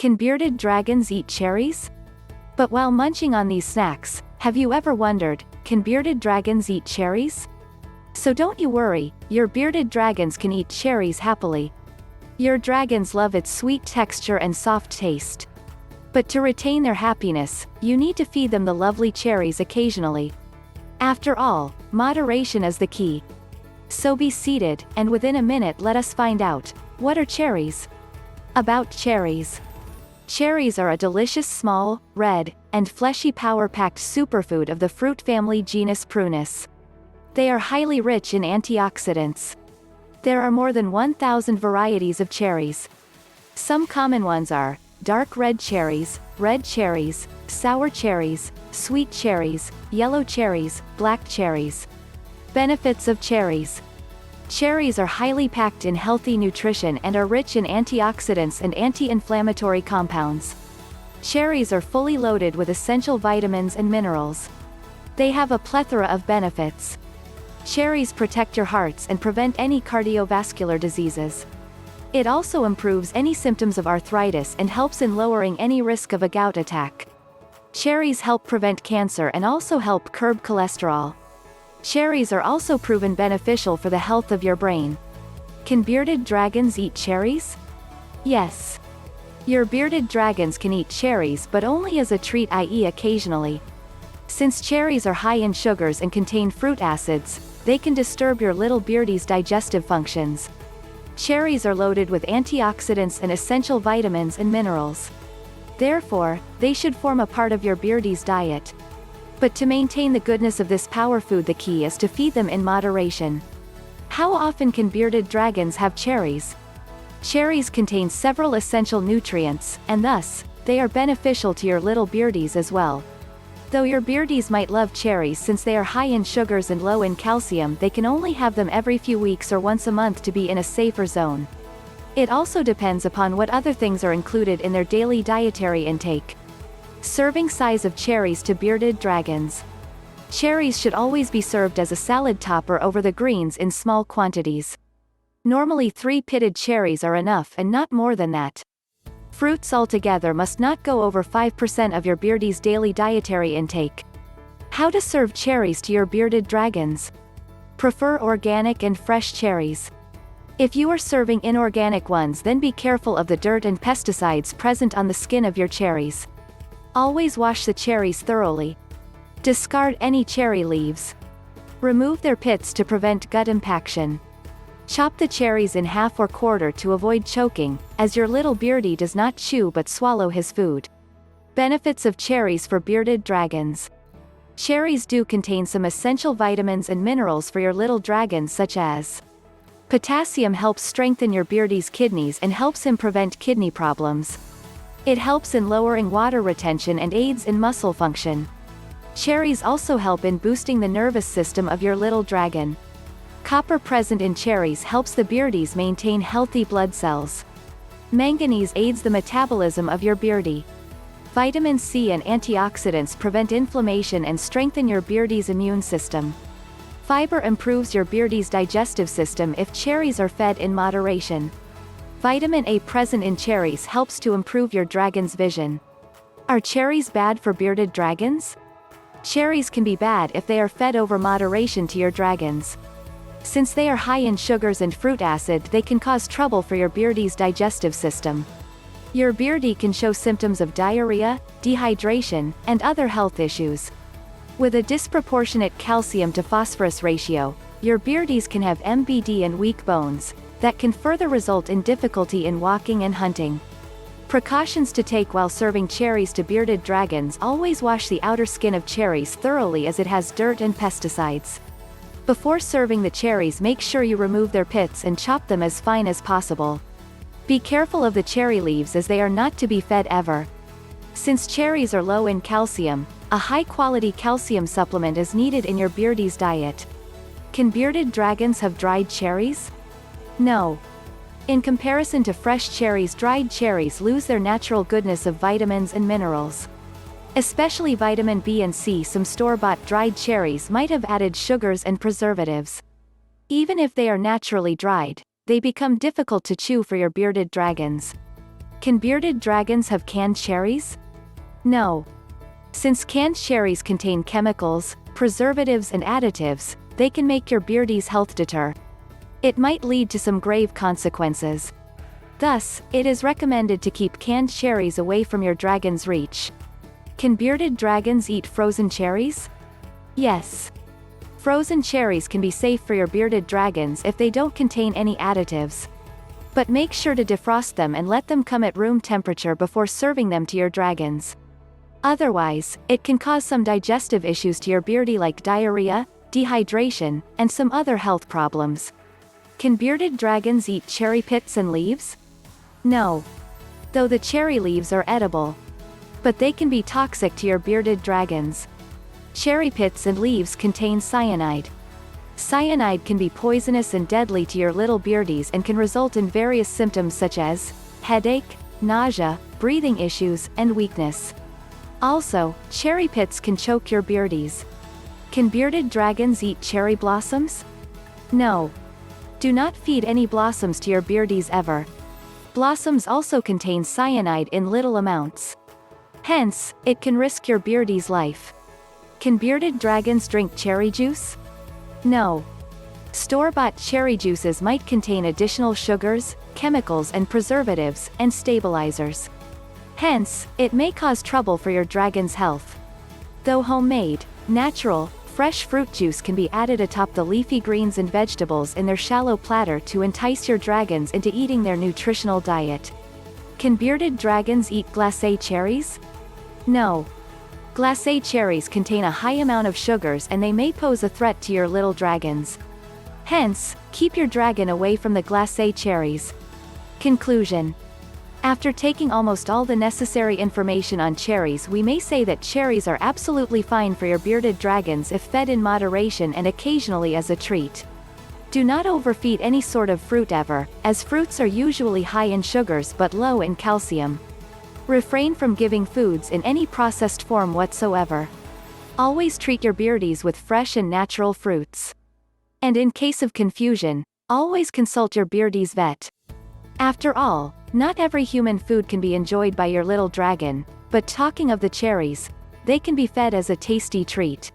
Can bearded dragons eat cherries? But while munching on these snacks, have you ever wondered, can bearded dragons eat cherries? So don't you worry, your bearded dragons can eat cherries happily. Your dragons love its sweet texture and soft taste. But to retain their happiness, you need to feed them the lovely cherries occasionally. After all, moderation is the key. So be seated, and within a minute let us find out, what are cherries? About cherries. Cherries are a delicious small, red, and fleshy power-packed superfood of the fruit family genus Prunus. They are highly rich in antioxidants. There are more than 1,000 varieties of cherries. Some common ones are dark red cherries, sour cherries, sweet cherries, yellow cherries, black cherries. Benefits of cherries. Cherries are highly packed in healthy nutrition and are rich in antioxidants and anti-inflammatory compounds. Cherries are fully loaded with essential vitamins and minerals. They have a plethora of benefits. Cherries protect your hearts and prevent any cardiovascular diseases. It also improves any symptoms of arthritis and helps in lowering any risk of a gout attack. Cherries help prevent cancer and also help curb cholesterol. Cherries are also proven beneficial for the health of your brain. Can bearded dragons eat cherries? Yes. Your bearded dragons can eat cherries, but only as a treat, i.e. occasionally. Since cherries are high in sugars and contain fruit acids, they can disturb your little beardie's digestive functions. Cherries are loaded with antioxidants and essential vitamins and minerals. Therefore, they should form a part of your beardie's diet. But to maintain the goodness of this power food, the key is to feed them in moderation. How often can bearded dragons have cherries? Cherries contain several essential nutrients, and thus, they are beneficial to your little beardies as well. Though your beardies might love cherries since they are high in sugars and low in calcium, they can only have them every few weeks or once a month to be in a safer zone. It also depends upon what other things are included in their daily dietary intake. Serving size of cherries to bearded dragons. Cherries should always be served as a salad topper over the greens in small quantities. Normally 3 pitted cherries are enough and not more than that. Fruits altogether must not go over 5% of your beardie's daily dietary intake. How to serve cherries to your bearded dragons? Prefer organic and fresh cherries. If you are serving inorganic ones, then be careful of the dirt and pesticides present on the skin of your cherries. Always wash the cherries thoroughly. Discard any cherry leaves. Remove their pits to prevent gut impaction. Chop the cherries in half or quarter to avoid choking, as your little beardie does not chew but swallow his food. Benefits of cherries for bearded dragons. Cherries do contain some essential vitamins and minerals for your little dragons, such as potassium helps strengthen your beardie's kidneys and helps him prevent kidney problems. It helps in lowering water retention and aids in muscle function. Cherries also help in boosting the nervous system of your little dragon. Copper present in cherries helps the beardies maintain healthy blood cells. Manganese aids the metabolism of your beardie. Vitamin C and antioxidants prevent inflammation and strengthen your beardie's immune system. Fiber improves your beardie's digestive system if cherries are fed in moderation. Vitamin A present in cherries helps to improve your dragon's vision. Are cherries bad for bearded dragons? Cherries can be bad if they are fed over moderation to your dragons. Since they are high in sugars and fruit acid, they can cause trouble for your beardie's digestive system. Your beardie can show symptoms of diarrhea, dehydration, and other health issues. With a disproportionate calcium to phosphorus ratio, your beardies can have MBD and weak bones, that can further result in difficulty in walking and hunting. Precautions to take while serving cherries to bearded dragons: always wash the outer skin of cherries thoroughly as it has dirt and pesticides. Before serving the cherries, make sure you remove their pits and chop them as fine as possible. Be careful of the cherry leaves as they are not to be fed ever. Since cherries are low in calcium, a high-quality calcium supplement is needed in your beardie's diet. Can bearded dragons have dried cherries? No. In comparison to fresh cherries, dried cherries lose their natural goodness of vitamins and minerals. Especially vitamin B and C. Some store-bought dried cherries might have added sugars and preservatives. Even if they are naturally dried, they become difficult to chew for your bearded dragons. Can bearded dragons have canned cherries? No. Since canned cherries contain chemicals, preservatives and additives, they can make your beardie's health deter. It might lead to some grave consequences. Thus, it is recommended to keep canned cherries away from your dragon's reach. Can bearded dragons eat frozen cherries? Yes. Frozen cherries can be safe for your bearded dragons if they don't contain any additives. But make sure to defrost them and let them come at room temperature before serving them to your dragons. Otherwise, it can cause some digestive issues to your beardie like diarrhea, dehydration, and some other health problems. Can bearded dragons eat cherry pits and leaves? No. Though the cherry leaves are edible. But they can be toxic to your bearded dragons. Cherry pits and leaves contain cyanide. Cyanide can be poisonous and deadly to your little beardies and can result in various symptoms such as headache, nausea, breathing issues, and weakness. Also, cherry pits can choke your beardies. Can bearded dragons eat cherry blossoms? No. Do not feed any blossoms to your beardies ever. Blossoms also contain cyanide in little amounts. Hence, it can risk your beardie's life. Can bearded dragons drink cherry juice? No. Store-bought cherry juices might contain additional sugars, chemicals and preservatives, and stabilizers. Hence, it may cause trouble for your dragon's health. Though homemade, natural, fresh fruit juice can be added atop the leafy greens and vegetables in their shallow platter to entice your dragons into eating their nutritional diet. Can bearded dragons eat glacé cherries? No. Glacé cherries contain a high amount of sugars and they may pose a threat to your little dragons. Hence, keep your dragon away from the glacé cherries. Conclusion. After taking almost all the necessary information on cherries, we may say that cherries are absolutely fine for your bearded dragons if fed in moderation and occasionally as a treat. Do not overfeed any sort of fruit ever, as fruits are usually high in sugars but low in calcium. Refrain from giving foods in any processed form whatsoever. Always treat your beardies with fresh and natural fruits. And in case of confusion, always consult your beardie's vet. After all, not every human food can be enjoyed by your little dragon, but talking of the cherries, they can be fed as a tasty treat.